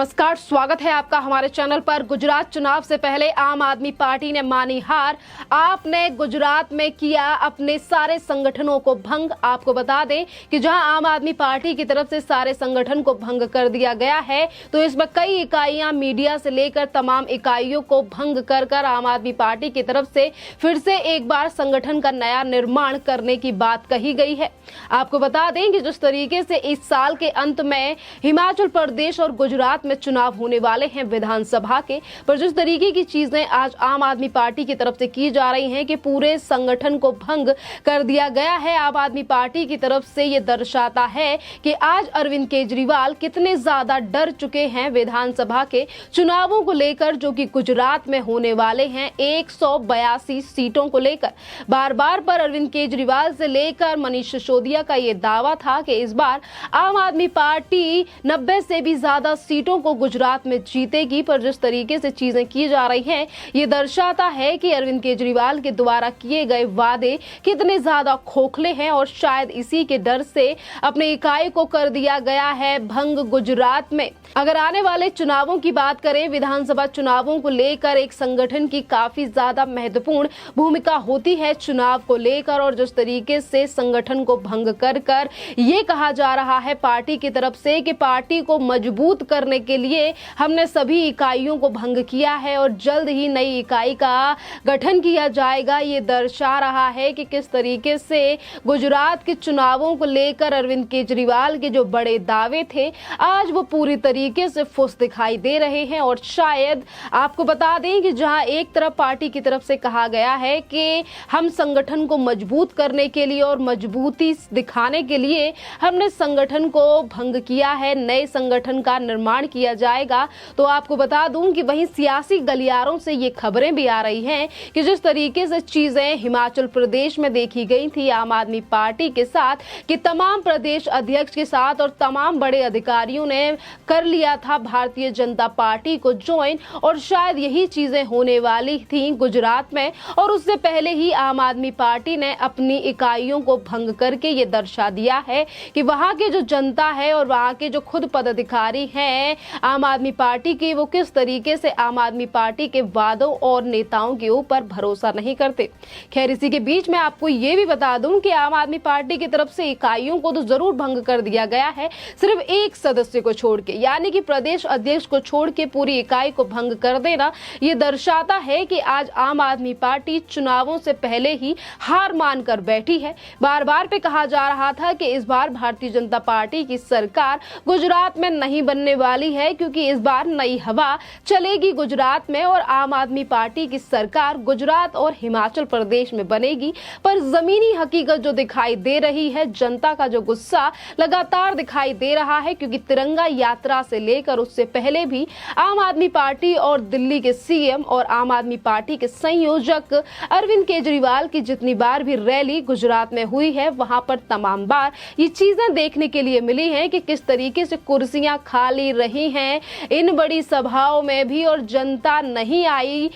नमस्कार, स्वागत है आपका हमारे चैनल पर। गुजरात चुनाव से पहले आम आदमी पार्टी ने मानी हार। आपने गुजरात में किया अपने सारे संगठनों को भंग। आपको बता दें कि जहां आम आदमी पार्टी की तरफ से सारे संगठन को भंग कर दिया गया है, तो इसमें कई इकाइयां मीडिया से लेकर तमाम इकाइयों को भंग कर आम आदमी पार्टी की तरफ से फिर से एक बार संगठन का नया निर्माण करने की बात कही गई है। आपको बता दें कि जिस तरीके से इस साल के अंत में हिमाचल प्रदेश और गुजरात में चुनाव होने वाले हैं विधानसभा के, पर जिस तरीके की चीजें आज आम आदमी पार्टी की तरफ से की जा रही हैं कि पूरे संगठन को भंग कर दिया गया है, आम आदमी पार्टी की तरफ से ये दर्शाता है कि आज अरविंद केजरीवाल कितने ज्यादा डर चुके हैं विधानसभा के चुनावों को लेकर, जो कि गुजरात में होने वाले हैं 182 सीटों को लेकर। बार बार पर अरविंद केजरीवाल से लेकर मनीष सिसोदिया का ये दावा था कि इस बार आम आदमी पार्टी 90 से भी ज्यादा सीटों को गुजरात में जीतेगी, पर जिस तरीके से चीजें की जा रही हैं, ये दर्शाता है कि अरविंद केजरीवाल के द्वारा किए गए वादे कितने ज्यादा खोखले हैं और शायद इसी के डर से अपने इकाई को कर दिया गया है भंग गुजरात में। अगर आने वाले चुनावों की बात करें, विधानसभा चुनावों को लेकर एक संगठन की काफी ज्यादा महत्वपूर्ण भूमिका होती है चुनाव को लेकर, और जिस तरीके से संगठन को भंग कर ये कहा जा रहा है पार्टी की तरफ से कि पार्टी को मजबूत करने के लिए हमने सभी इकाइयों को भंग किया है और जल्द ही नई इकाई का गठन किया जाएगा। ये दर्शा रहा है कि किस तरीके से गुजरात के चुनावों को लेकर अरविंद केजरीवाल के जो बड़े दावे थे आज वो पूरी तरीके से फुस दिखाई दे रहे हैं। और शायद आपको बता दें कि जहां एक तरफ पार्टी की तरफ से कहा गया है कि हम संगठन को मजबूत करने के लिए और मजबूती दिखाने के लिए हमने संगठन को भंग किया है, नए संगठन का निर्माण किया जाएगा, तो आपको बता दूं कि वहीं सियासी गलियारों से ये खबरें भी आ रही हैं कि जिस तरीके से चीजें हिमाचल प्रदेश में देखी गई थी आम आदमी पार्टी के साथ, कि तमाम प्रदेश अध्यक्ष के साथ और तमाम बड़े अधिकारियों ने कर लिया था भारतीय जनता पार्टी को ज्वाइन, और शायद यही चीजें होने वाली थी गुजरात में। और उससे पहले ही आम आदमी पार्टी ने अपनी इकाइयों को भंग करके ये दर्शा दिया है कि वहां के जो जनता है और वहां के जो खुद पदाधिकारी हैं आम आदमी पार्टी के, वो किस तरीके से आम आदमी पार्टी के वादों और नेताओं के ऊपर भरोसा नहीं करते। खैर, इसी के बीच में आपको ये भी बता दूं कि आम आदमी पार्टी की तरफ से इकाइयों को तो जरूर भंग कर दिया गया है, सिर्फ एक सदस्य को छोड़ के, यानी कि प्रदेश अध्यक्ष को छोड़ के पूरी इकाई को भंग कर देना ये दर्शाता है कि आज आम आदमी पार्टी चुनावों से पहले ही हार मानकर बैठी है। बार बार पे कहा जा रहा था कि इस बार भारतीय जनता पार्टी की सरकार गुजरात में नहीं बनने वाली है, क्योंकि इस बार नई हवा चलेगी गुजरात में और आम आदमी पार्टी की सरकार गुजरात और हिमाचल प्रदेश में बनेगी। पर जमीनी हकीकत जो दिखाई दे रही है, जनता का जो गुस्सा लगातार दिखाई दे रहा है, क्योंकि तिरंगा यात्रा से लेकर उससे पहले भी आम आदमी पार्टी और दिल्ली के सीएम और आम आदमी पार्टी के संयोजक अरविंद केजरीवाल की जितनी बार भी रैली गुजरात में हुई है, वहां पर तमाम बार ये चीजें देखने के लिए मिली हैं कि किस तरीके से कुर्सियां खाली रही हैं इन बड़ी सभाओं में भी, और जनता नहीं आई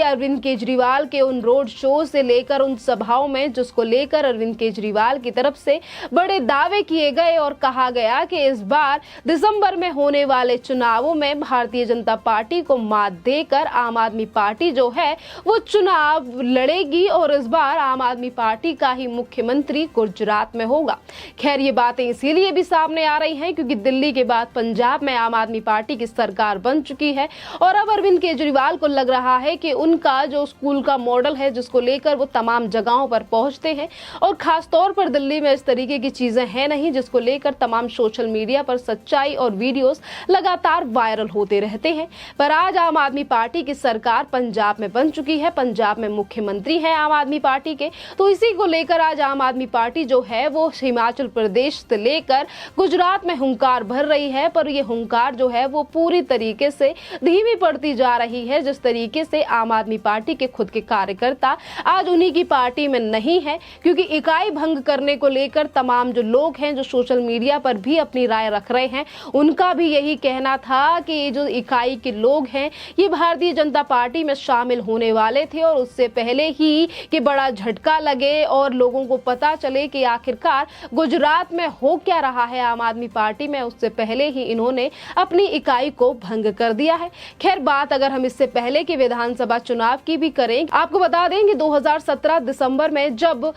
अरविंद केजरीवाल के उन रोड शो से लेकर उन सभाओं में, जिसको लेकर अरविंद केजरीवाल की तरफ से बड़े दावे किए गए और कहा गया कि इस बार दिसंबर में होने वाले चुनावों में भारतीय जनता पार्टी को मात देकर आम आदमी पार्टी जो है वो चुनाव लड़ेगी और इस बार आम आदमी पार्टी का ही मुख्यमंत्री गुजरात में होगा। खैर, ये बातें इसीलिए भी सामने आ रही हैं क्योंकि दिल्ली के बाद पंजाब में आम आदमी पार्टी की सरकार बन चुकी है और अब अरविंद केजरीवाल को लग रहा है कि उनका जो स्कूल का मॉडल है, जिसको लेकर वो तमाम जगहों पर पहुंचते हैं, और खास तौर पर दिल्ली में इस तरीके की चीजें हैं नहीं, जिसको लेकर तमाम सोशल मीडिया पर सच्चाई और वीडियोस लगातार वायरल होते रहते हैं। पर आज आम आदमी पार्टी की सरकार पंजाब में बन चुकी है, पंजाब में मुख्यमंत्री है आम आदमी पार्टी के, तो इसी को लेकर आज आम आदमी पार्टी जो है वो हिमाचल प्रदेश से लेकर गुजरात में हुंकार भर रही है। पर ये हुंकार जो है वो पूरी तरीके से धीमी पड़ती जा रही है, जिस तरीके से आम आदमी पार्टी के खुद के कार्यकर्ता आज उन्हीं की पार्टी में नहीं है, क्योंकि इकाई भंग करने को लेकर तमाम जो लोग हैं जो सोशल मीडिया पर भी अपनी राय रख रहे हैं, उनका भी यही कहना था कि ये जो इकाई के लोग हैं ये भारतीय जनता पार्टी में शामिल होने वाले थे, और उससे पहले ही कि बड़ा झटका लगे और लोगों को पता चले कि आखिरकार गुजरात में हो क्या रहा है आम आदमी पार्टी में, उससे पहले ही इन्होंने अपने अपनी इकाई को भंग कर दिया है। खैर, बात अगर हम इससे पहले के विधानसभा चुनाव की भी करें, आपको बता दें कि 2017 दिसंबर में जब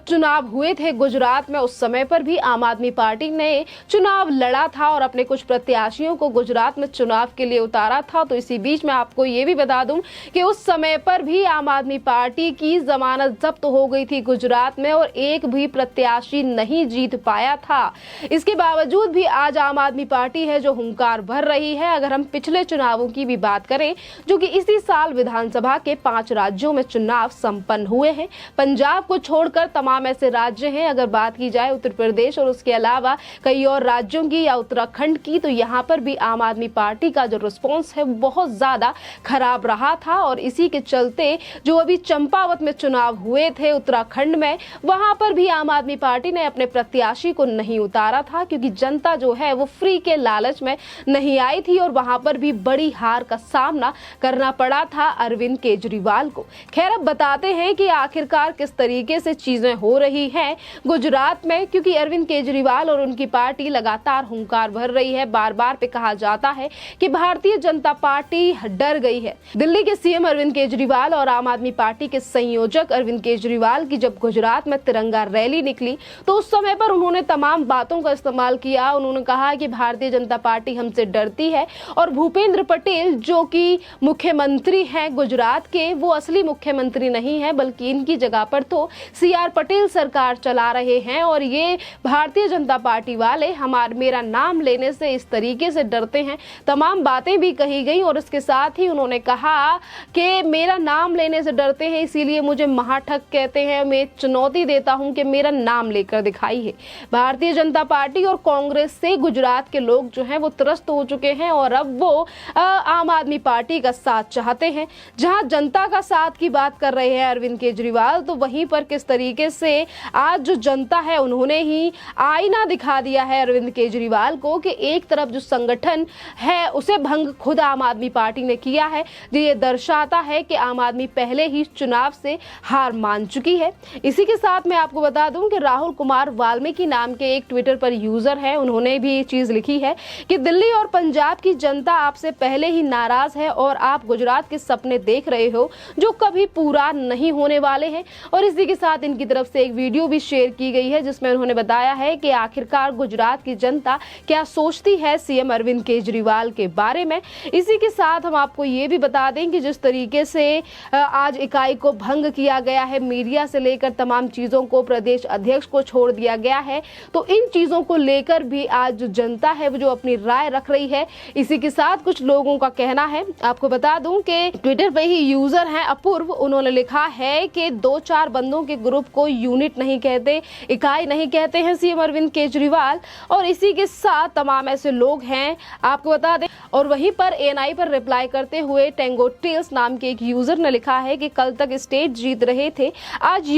चुनाव हुए थे गुजरात में, उस समय पर भी आम आदमी पार्टी ने चुनाव लड़ा था और अपने कुछ प्रत्याशियों को गुजरात में चुनाव के लिए उतारा था। तो इसी बीच में आपको ये भी बता दूं कि उस समय पर भी आम आदमी पार्टी की जमानत जब्त हो गई थी गुजरात में और एक भी प्रत्याशी नहीं जीत पाया था। इसके बावजूद भी आज आम आदमी पार्टी है जो हुंकार भर रही है। अगर हम पिछले चुनावों की भी बात करें, जो कि इसी साल विधानसभा के 5 राज्यों में चुनाव संपन्न हुए हैं, पंजाब को छोड़कर तमाम ऐसे राज्य हैं। अगर बात की जाए उत्तर प्रदेश और उसके अलावा कई और राज्यों की या उत्तराखंड की, तो यहाँ पर भी आम आदमी पार्टी का जो रिस्पॉन्स है बहुत ज्यादा खराब रहा था। और इसी के चलते जो अभी चंपावत में चुनाव हुए थे उत्तराखंड में, वहां पर भी आम आदमी पार्टी ने अपने प्रत्याशी को नहीं उतारा था, क्योंकि जनता जो है वो फ्री के लालच में नहीं आई थी और वहां पर भी बड़ी हार का सामना करना पड़ा था अरविंद केजरीवाल को। खैर, अब बताते हैं कि आखिरकार किस तरीके से चीजें हो रही हैं गुजरात में, क्योंकि अरविंद केजरीवाल और उनकी पार्टी लगातार हुंकार भर रही है। बार बार पे कहा जाता है कि भारतीय जनता पार्टी डर गई है। दिल्ली के सीएम अरविंद केजरीवाल और आम आदमी पार्टी के संयोजक अरविंद केजरीवाल की जब गुजरात में तिरंगा रैली निकली, तो उस समय पर उन्होंने तमाम बातों का इस्तेमाल किया। उन्होंने कहा कि भारतीय जनता पार्टी हमसे डरती है और भूपेंद्र पटेल जो कि मुख्यमंत्री हैं गुजरात के, वो असली मुख्यमंत्री नहीं है, बल्कि इनकी जगह पर तो सीआर पटेल सरकार चला रहे हैं और ये भारतीय जनता पार्टी वाले मेरा नाम लेने से इस तरीके से डरते हैं। तमाम बातें भी कही गई और इसके साथ ही उन्होंने कहा कि मेरा नाम लेने से डरते हैं, इसीलिए मुझे महाठग कहते हैं। मैं चुनौती देता हूं कि मेरा नाम लेकर दिखाइए। भारतीय जनता पार्टी और कांग्रेस से गुजरात के लोग जो हैं वो त्रस्त हो चुके हैं और अब वो आम आदमी पार्टी का साथ चाहते हैं। जहां जनता का साथ की बात कर रहे हैं अरविंद केजरीवाल, तो वहीं पर किस तरीके से आज जो जनता है उन्होंने ही आईना दिखा दिया है अरविंद केजरीवाल को कि एक तरफ जो संगठन है उसे भंग खुद आम आदमी पार्टी ने किया है, जो ये दर्शाता है कि आम आदमी पहले ही चुनाव से हार मान चुकी है। इसी के साथ मैं आपको बता दूं कि राहुल कुमार वाल्मीकि नाम के एक ट्विटर पर यूजर है, उन्होंने भी ये चीज लिखी है कि दिल्ली और पंजाब की जनता आपसे पहले ही नाराज है और आप गुजरात के सपने देख रहे हो जो कभी पूरा नहीं होने वाले हैं। और इसी के साथ इनकी तरफ से एक वीडियो भी शेयर की गई है जिसमें उन्होंने बताया है कि आखिरकार गुजरात की जनता क्या सोचती है सीएम अरविंद केजरीवाल के बारे में। इसी के साथ हम आपको ये भी बता दें कि जिस तरीके से आज इकाई को भंग किया गया है, मीडिया से लेकर तमाम चीजों को प्रदेश अध्यक्ष को छोड़ दिया गया है, तो इन चीजों को लेकर भी आज जो जनता है वो जो अपनी राय रख रही है। इसी के साथ कुछ लोगों का कहना है, आपको बता दूं कि ट्विटर पे ही यूजर हैं अपूर्व, उन्होंने लिखा है कि 2-4 बंदों के ग्रुप को यूनिट नहीं कहते, इकाई नहीं कहते हैं सीएम अरविंद केजरीवाल। और इसी के साथ तमाम ऐसे लोग हैं, आपको बता दें। और वहीं पर एएनआई पर रिप्लाई करते हुए टेंगो टेल्स नाम के एक यूजर ने लिखा है कि कल तक स्टेट जीत रहे थे, आज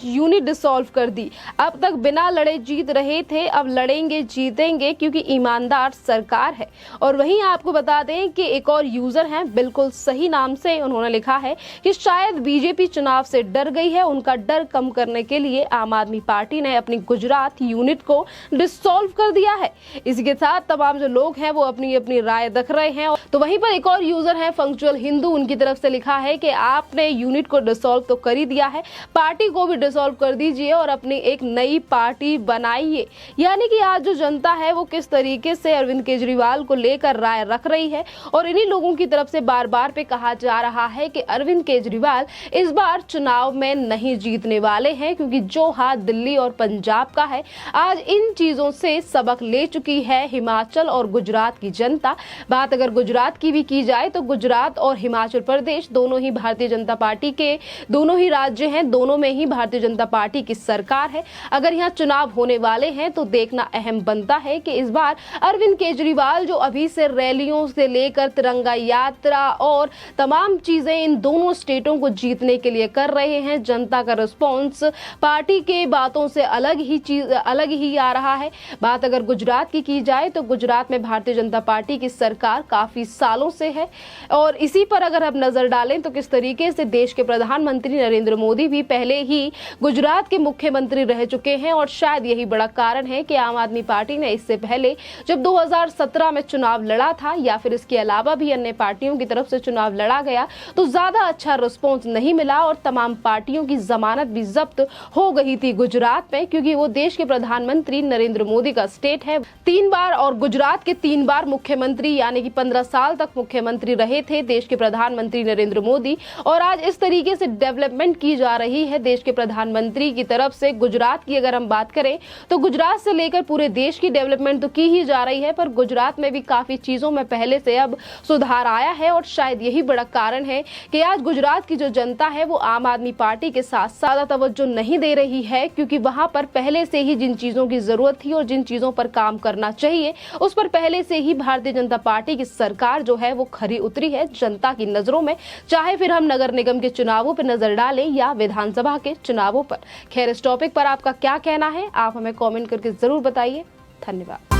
यूनिट डिसॉल्व कर दी। अब तक बिना लड़े जीत रहे थे, अब लड़ेंगे जीतेंगे क्योंकि ईमानदार सरकार है। और वहीं आपको बता दें कि एक और यूजर हैं बिल्कुल सही नाम से, उन्होंने लिखा है कि शायद बीजेपी चुनाव से डर गई है, उनका डर कम करने के लिए आम आदमी पार्टी ने अपनी गुजरात यूनिट को डिसॉल्व कर दिया है। इसके साथ तमाम जो लोग हैं वो अपनी अपनी राय रख रहे हैं। तो वहीं पर एक और यूजर है फंक्चुअल हिंदू, उनकी तरफ से लिखा है कि आपने यूनिट को डिसॉल्व तो कर ही दिया है, पार्टी को भी डिसॉल्व कर दीजिए और अपनी एक नई पार्टी बनाइए। यानी कि आज जो जनता है वो किस तरीके से अरविंद केजरीवाल को लेकर राय रख रही है। और इन्हीं लोगों की तरफ से बार बार पे कहा जा रहा है कि अरविंद केजरीवाल इस बार चुनाव में नहीं जीतने वाले हैं, क्योंकि जो हाथ दिल्ली और पंजाब का है, आज इन चीजों से सबक ले चुकी है हिमाचल और गुजरात की जनता। बात अगर गुजरात की भी की जाए तो गुजरात और हिमाचल प्रदेश दोनों ही भारतीय जनता पार्टी के दोनों ही राज्य हैं, दोनों में ही भारतीय जनता पार्टी की सरकार है। अगर यहाँ चुनाव होने वाले हैं तो देखना अहम बनता है कि इस बार अरविंद केजरीवाल जो अभी से रैलियों से लेकर तिरंगा यात्रा और तमाम चीजें इन दोनों स्टेटों को जीतने के लिए कर रहे हैं, जनता का रिस्पॉन्स पार्टी के बातों से अलग ही आ रहा है। बात अगर गुजरात की जाए तो गुजरात में भारतीय जनता पार्टी की सरकार काफी सालों से है। और इसी पर अगर हम नजर डालें तो किस तरीके से देश के प्रधानमंत्री नरेंद्र मोदी भी पहले ही गुजरात के मुख्यमंत्री रह चुके हैं और शायद यही बड़ा कारण है कि आम आदमी पार्टी ने इससे पहले जब 2017 में चुनाव लड़ा था या फिर इसके अलावा भी अन्य पार्टियों की तरफ से चुनाव लड़ा गया तो ज्यादा अच्छा रिस्पॉन्स नहीं मिला और तमाम पार्टियों की जमानत भी जब्त हो गई थी गुजरात में, क्योंकि वो देश के प्रधानमंत्री नरेंद्र मोदी का स्टेट है 3 बार और गुजरात के 3 बार मुख्यमंत्री यानी कि 15 साल तक मुख्यमंत्री रहे थे देश के प्रधानमंत्री नरेंद्र मोदी। और आज इस तरीके से डेवलपमेंट की जा रही है देश के प्रधानमंत्री की तरफ से। गुजरात की अगर हम बात करें तो गुजरात से लेकर पूरे देश की डेवलपमेंट तो की ही जा रही है, पर गुजरात में भी काफी चीजों में पहले से अब सुधार आया है और शायद यही बड़ा कारण है कि आज गुजरात की जो जनता है वो आम आदमी पार्टी के साथ ज्यादा तवज्जो नहीं दे रही है, क्योंकि वहां पर पहले से ही जिन चीजों की जरूरत थी और जिन चीजों पर काम करना चाहिए उस पर पहले से ही भारतीय जनता पार्टी की सरकार जो है वो खरी उतरी है जनता की नजरों में, चाहे फिर हम नगर निगम के चुनावों पर नजर डालें या विधानसभा के चुनावों पर। खैर, इस टॉपिक पर आपका क्या कहना है आप हमें कमेंट करके जरूर बताइए। धन्यवाद।